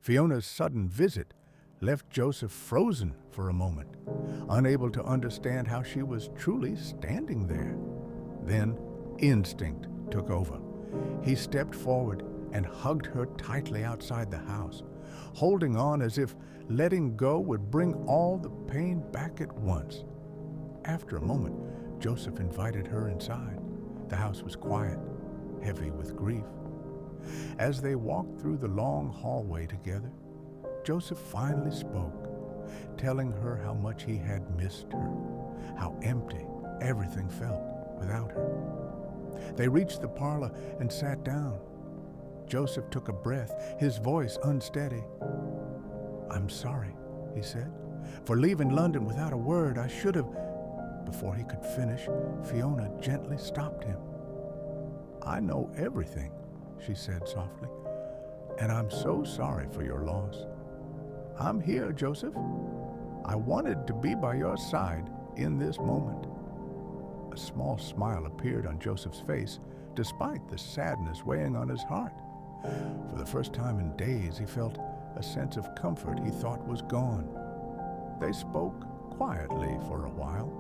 Fiona's sudden visit left Joseph frozen for a moment, unable to understand how she was truly standing there. Then instinct took over. He stepped forward and hugged her tightly outside the house, holding on as if letting go would bring all the pain back at once. After a moment, Joseph invited her inside. The house was quiet, heavy with grief. As they walked through the long hallway together, Joseph finally spoke, telling her how much he had missed her, how empty everything felt without her. They reached the parlor and sat down. Joseph took a breath, his voice unsteady. "I'm sorry," he said, "for leaving London without a word. I should have—" Before he could finish, Fiona gently stopped him. "I know everything," she said softly, "and I'm so sorry for your loss. I'm here, Joseph. I wanted to be by your side in this moment." A small smile appeared on Joseph's face, despite the sadness weighing on his heart. For the first time in days, he felt a sense of comfort he thought was gone. They spoke quietly for a while,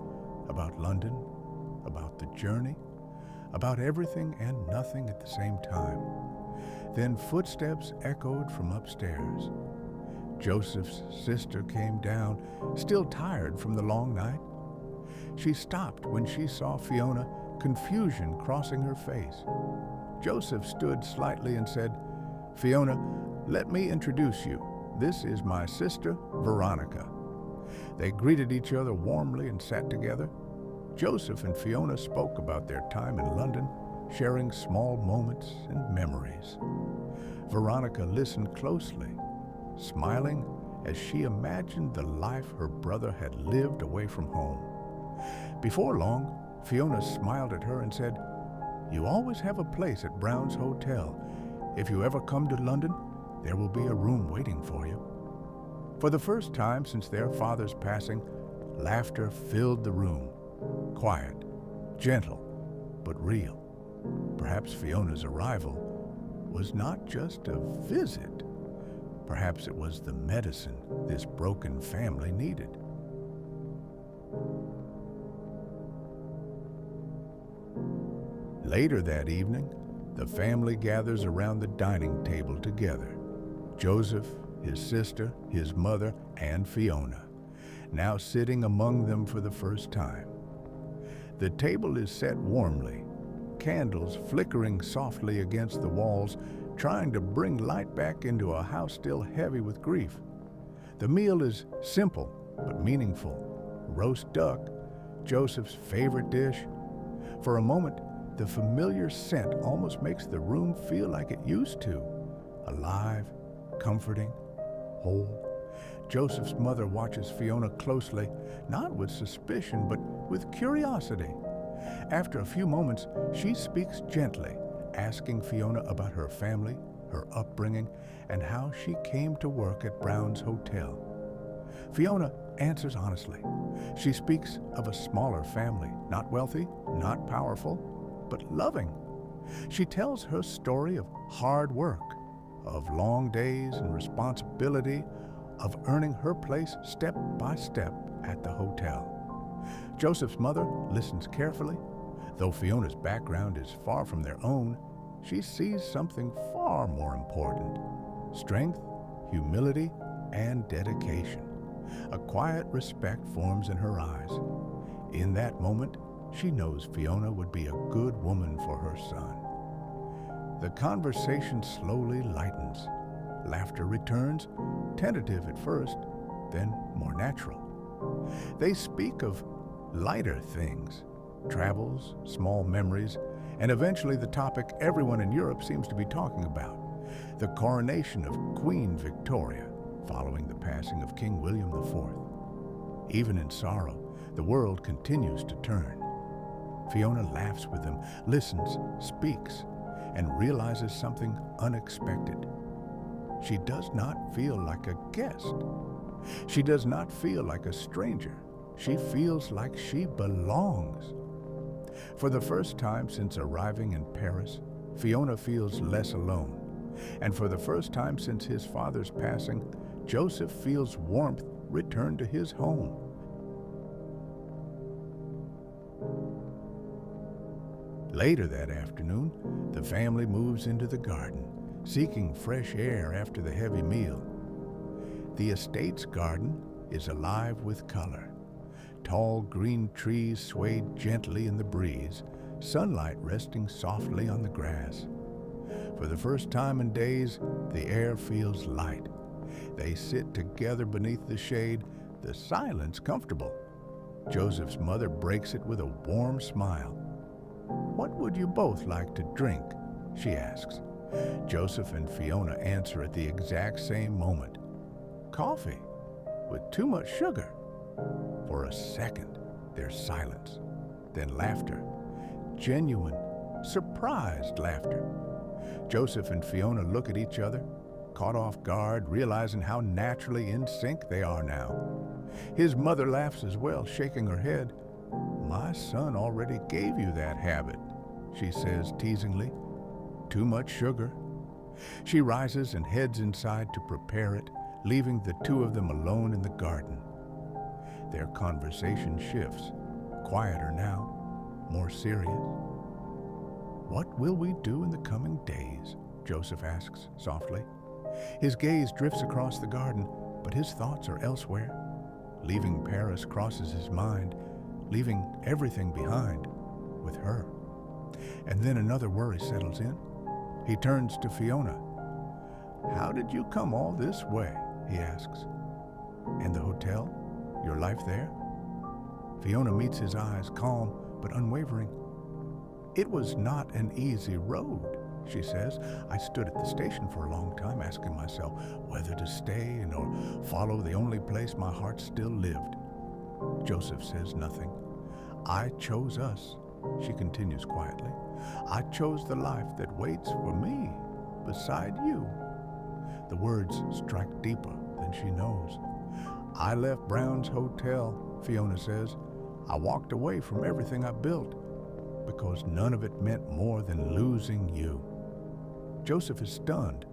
about London, about the journey, about everything and nothing at the same time. Then footsteps echoed from upstairs. Joseph's sister came down, still tired from the long night. She stopped when she saw Fiona, confusion crossing her face. Joseph stood slightly and said, "Fiona, let me introduce you. This is my sister, Veronica." They greeted each other warmly and sat together. Joseph and Fiona spoke about their time in London, sharing small moments and memories. Veronica listened closely, smiling as she imagined the life her brother had lived away from home. Before long, Fiona smiled at her and said, "You always have a place at Brown's Hotel. If you ever come to London, there will be a room waiting for you." For the first time since their father's passing, laughter filled the room. Quiet, gentle, but real. Perhaps Fiona's arrival was not just a visit. Perhaps it was the medicine this broken family needed. Later that evening, the family gathers around the dining table together. Joseph, his sister, his mother, and Fiona, now sitting among them for the first time. The table is set warmly, candles flickering softly against the walls, trying to bring light back into a house still heavy with grief. The meal is simple but meaningful. Roast duck, Joseph's favorite dish. For a moment, the familiar scent almost makes the room feel like it used to. Alive, comforting, whole. Joseph's mother watches Fiona closely, not with suspicion, but with curiosity. After a few moments, she speaks gently, asking Fiona about her family, her upbringing, and how she came to work at Brown's Hotel. Fiona answers honestly. She speaks of a smaller family, not wealthy, not powerful, but loving. She tells her story of hard work, of long days and responsibility, of earning her place step by step at the hotel. Joseph's mother listens carefully. Though Fiona's background is far from their own, she sees something far more important: strength, humility, and dedication. A quiet respect forms in her eyes. In that moment, she knows Fiona would be a good woman for her son. The conversation slowly lightens. Laughter returns, tentative at first, then more natural. They speak of lighter things, travels, small memories, and eventually the topic everyone in Europe seems to be talking about: the coronation of Queen Victoria following the passing of King William IV. Even in sorrow, the world continues to turn. Fiona laughs with them, listens, speaks, and realizes something unexpected. She does not feel like a guest. She does not feel like a stranger. She feels like she belongs. For the first time since arriving in Paris, Fiona feels less alone. And for the first time since his father's passing, Joseph feels warmth return to his home. Later that afternoon, the family moves into the garden, seeking fresh air after the heavy meal. The estate's garden is alive with color. Tall green trees swayed gently in the breeze, sunlight resting softly on the grass. For the first time in days, the air feels light. They sit together beneath the shade, the silence comfortable. Joseph's mother breaks it with a warm smile. "What would you both like to drink?" she asks. Joseph and Fiona answer at the exact same moment. "Coffee, with too much sugar." For a second, there's silence, then laughter. Genuine, surprised laughter. Joseph and Fiona look at each other, caught off guard, realizing how naturally in sync they are now. His mother laughs as well, shaking her head. "My son already gave you that habit," she says teasingly. "Too much sugar." She rises and heads inside to prepare it, leaving the two of them alone in the garden. Their conversation shifts, quieter now, more serious. "What will we do in the coming days?" Joseph asks softly. His gaze drifts across the garden, but his thoughts are elsewhere. Leaving Paris crosses his mind, leaving everything behind with her. And then another worry settles in. He turns to Fiona. "How did you come all this way?" he asks. "And the hotel? Your life there?" Fiona meets his eyes, calm but unwavering. "It was not an easy road," she says. "I stood at the station for a long time asking myself whether to stay or follow the only place my heart still lived." Joseph says nothing. "I chose us," she continues quietly. "I chose the life that waits for me beside you." The words strike deeper than she knows. "I left Brown's Hotel," Fiona says. "I walked away from everything I built because none of it meant more than losing you." Joseph is stunned.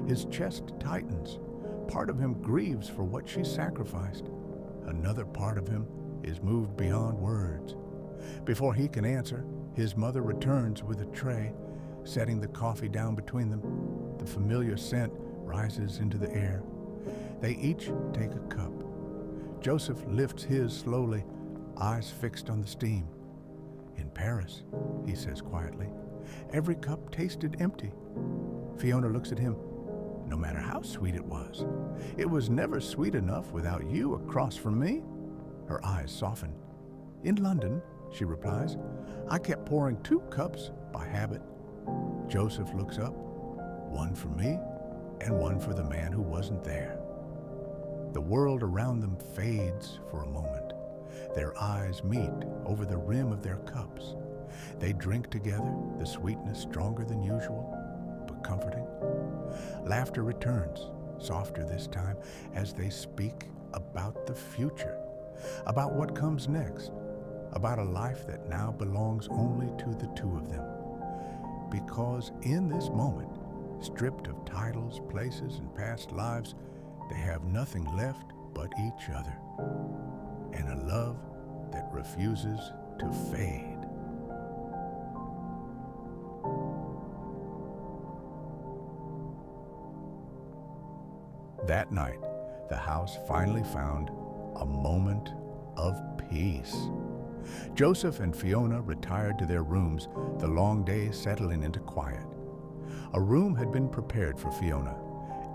His chest tightens. Part of him grieves for what she sacrificed. Another part of him is moved beyond words. Before he can answer, his mother returns with a tray, setting the coffee down between them. The familiar scent rises into the air. They each take a cup. Joseph lifts his slowly, eyes fixed on the steam. "In Paris," he says quietly, "every cup tasted empty." Fiona looks at him. "No matter how sweet it was never sweet enough without you across from me." Her eyes soften. "In London," she replies, "I kept pouring 2 cups by habit." Joseph looks up, one for me and one for the man who wasn't there. The world around them fades for a moment. Their eyes meet over the rim of their cups. They drink together, the sweetness stronger than usual, but comforting. Laughter returns, softer this time, as they speak about the future, about what comes next, about a life that now belongs only to the two of them. Because in this moment, stripped of titles, places, and past lives, they have nothing left but each other, and a love that refuses to fade. That night, the house finally found a moment of peace. Joseph and Fiona retired to their rooms, the long day settling into quiet. A room had been prepared for Fiona,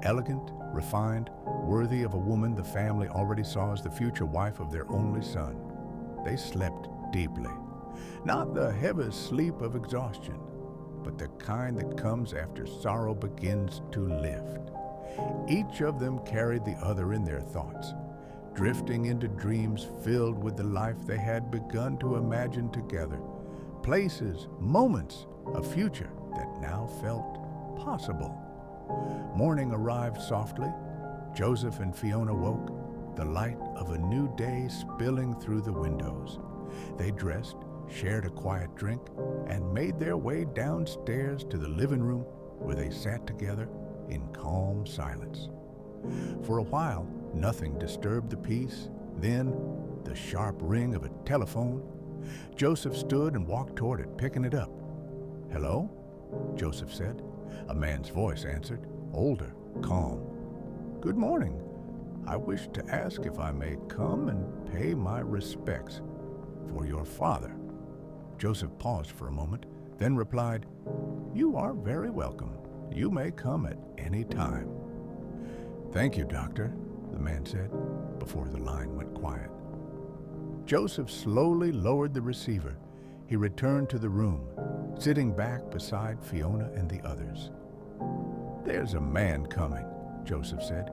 elegant, refined, worthy of a woman the family already saw as the future wife of their only son. They slept deeply, not the heavy sleep of exhaustion, but the kind that comes after sorrow begins to lift. Each of them carried the other in their thoughts, drifting into dreams filled with the life they had begun to imagine together, places, moments, a future that now felt possible. Morning arrived softly. Joseph and Fiona woke, the light of a new day spilling through the windows. They dressed, shared a quiet drink, and made their way downstairs to the living room where they sat together in calm silence. For a while, nothing disturbed the peace. Then, the sharp ring of a telephone. Joseph stood and walked toward it, picking it up. "Hello?" Joseph said. A man's voice answered, older, calm. "Good morning. I wish to ask if I may come and pay my respects for your father." Joseph paused for a moment, then replied, "You are very welcome. You may come at any time." "Thank you, Doctor," the man said, before the line went quiet. Joseph slowly lowered the receiver. He returned to the room, sitting back beside Fiona and the others. "There's a man coming," Joseph said.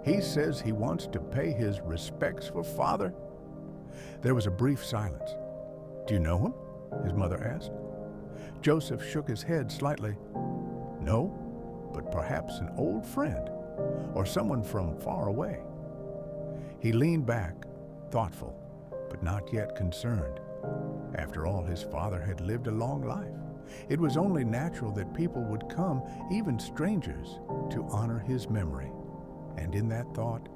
"He says he wants to pay his respects for Father." There was a brief silence. "Do you know him?" his mother asked. Joseph shook his head slightly. "No, but perhaps an old friend, or someone from far away." He leaned back, thoughtful, but not yet concerned. After all, his father had lived a long life. It was only natural that people would come, even strangers, to honor his memory. And in that thought,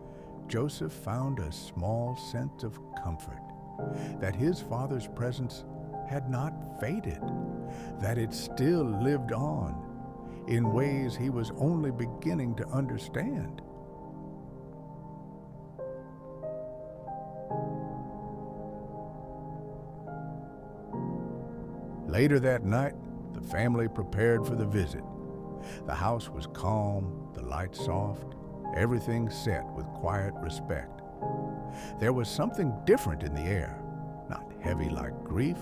Joseph found a small sense of comfort, that his father's presence had not faded, that it still lived on in ways he was only beginning to understand. Later that night, the family prepared for the visit. The house was calm, the lights soft, everything set with quiet respect. There was something different in the air, not heavy like grief,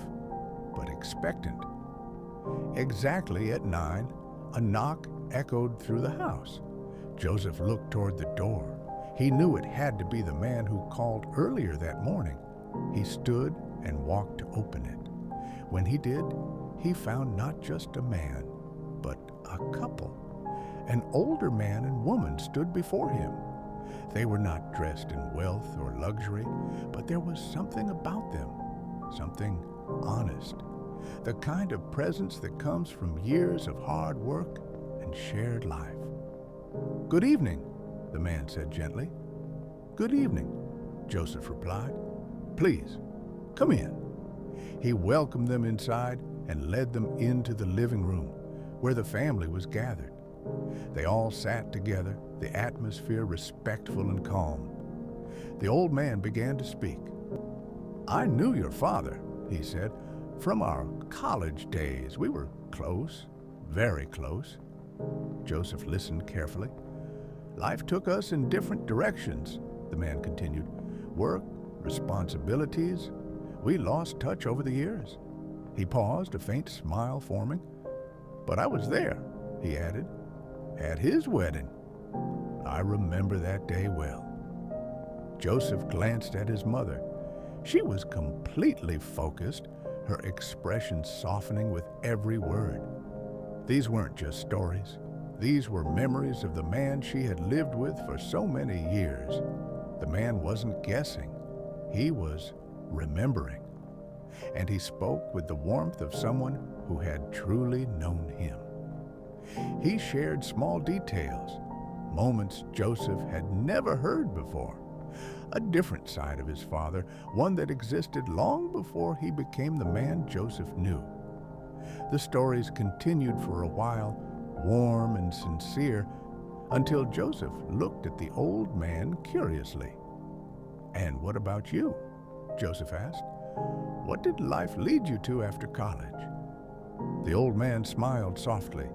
but expectant. Exactly at 9, a knock echoed through the house. Joseph looked toward the door. He knew it had to be the man who called earlier that morning. He stood and walked to open it. When he did, he found not just a man, but a couple. An older man and woman stood before him. They were not dressed in wealth or luxury, but there was something about them, something honest, the kind of presence that comes from years of hard work and shared life. "Good evening," the man said gently. "Good evening," Joseph replied. "Please, come in." He welcomed them inside and led them into the living room, where the family was gathered. They all sat together, the atmosphere respectful and calm. The old man began to speak. "I knew your father," he said, "from our college days. We were close, very close." Joseph listened carefully. "Life took us in different directions," the man continued. "Work, responsibilities. We lost touch over the years." He paused, a faint smile forming. "But I was there," he added, "at his wedding. I remember that day well." Joseph glanced at his mother. She was completely focused, her expression softening with every word. These weren't just stories. These were memories of the man she had lived with for so many years. The man wasn't guessing. He was remembering. And he spoke with the warmth of someone who had truly known him. He shared small details, moments Joseph had never heard before, a different side of his father, one that existed long before he became the man Joseph knew. The stories continued for a while, warm and sincere, until Joseph looked at the old man curiously. "And what about you?" Joseph asked. "What did life lead you to after college?" The old man smiled softly.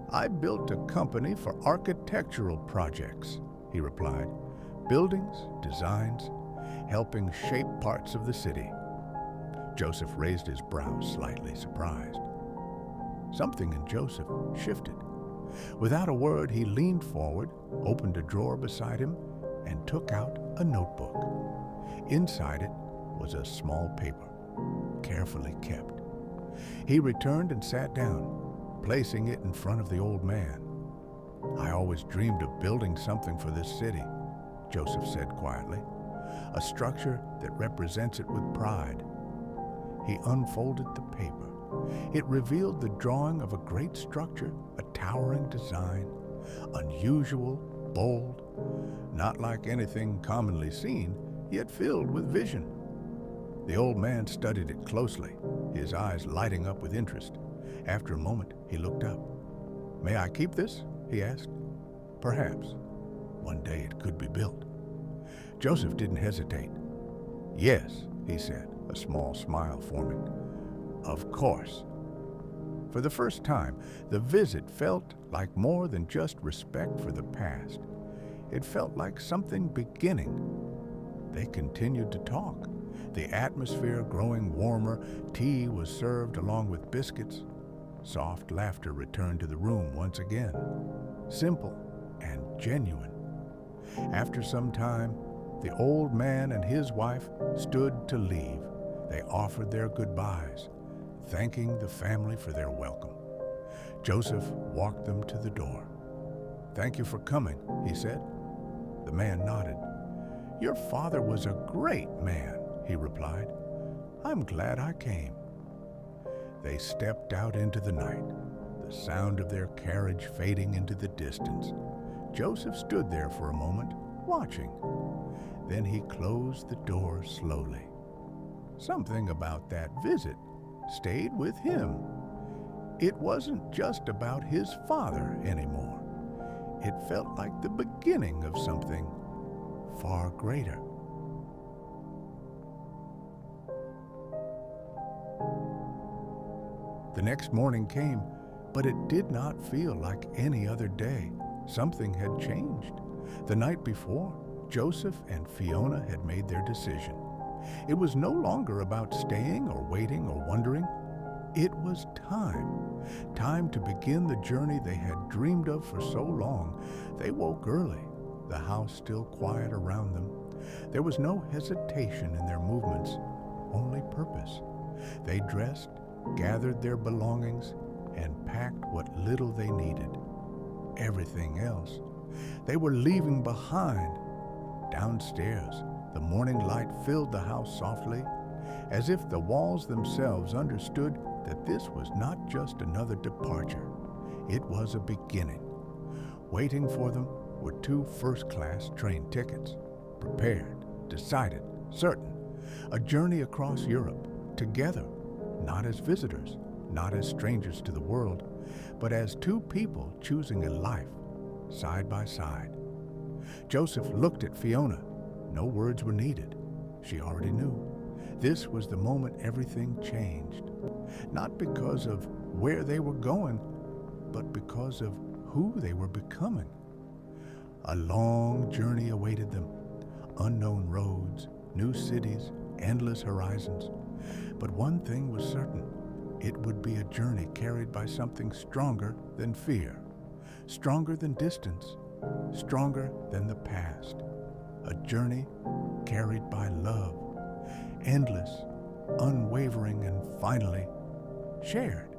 "I built a company for architectural projects," he replied. "Buildings, designs, helping shape parts of the city." Joseph raised his brows, slightly surprised. Something in Joseph shifted. Without a word, he leaned forward, opened a drawer beside him, and took out a notebook. Inside it was a small paper, carefully kept. He returned and sat down, placing it in front of the old man. "I always dreamed of building something for this city," Joseph said quietly, "a structure that represents it with pride." He unfolded the paper. It revealed the drawing of a great structure, a towering design, Unusual, bold, not like anything commonly seen, yet filled with vision. The old man studied it closely, his eyes lighting up with interest. After a moment, he looked up. "May I keep this?" he asked. "Perhaps. One day it could be built." Joseph didn't hesitate. "Yes," he said, a small smile forming. "Of course." For the first time, the visit felt like more than just respect for the past. It felt like something beginning. They continued to talk. The atmosphere growing warmer, tea was served along with biscuits. Soft laughter returned to the room once again, simple and genuine. After some time, the old man and his wife stood to leave. They offered their goodbyes, thanking the family for their welcome. Joseph walked them to the door. "Thank you for coming," he said. The man nodded. "Your father was a great man," he replied. "I'm glad I came." They stepped out into the night, the sound of their carriage fading into the distance. Joseph stood there for a moment, watching. Then he closed the door slowly. Something about that visit stayed with him. It wasn't just about his father anymore. It felt like the beginning of something far greater. The next morning came, but it did not feel like any other day. Something had changed. The night before, Joseph and Fiona had made their decision. It was no longer about staying or waiting or wondering. It was time to begin the journey they had dreamed of for so long. They woke early, the house still quiet around them. There was no hesitation in their movements, only purpose. They dressed, gathered their belongings, and packed what little they needed. Everything else they were leaving behind. Downstairs, the morning light filled the house softly, as if the walls themselves understood that this was not just another departure. It was a beginning. Waiting for them were 2 first-class train tickets. Prepared, decided, certain. A journey across Europe, together, not as visitors, not as strangers to the world, but as 2 people choosing a life, side by side. Joseph looked at Fiona. No words were needed. She already knew. This was the moment everything changed. Not because of where they were going, but because of who they were becoming. A long journey awaited them. Unknown roads, new cities, endless horizons. But one thing was certain. It would be a journey carried by something stronger than fear, stronger than distance, stronger than the past. A journey carried by love, endless, unwavering, and finally shared.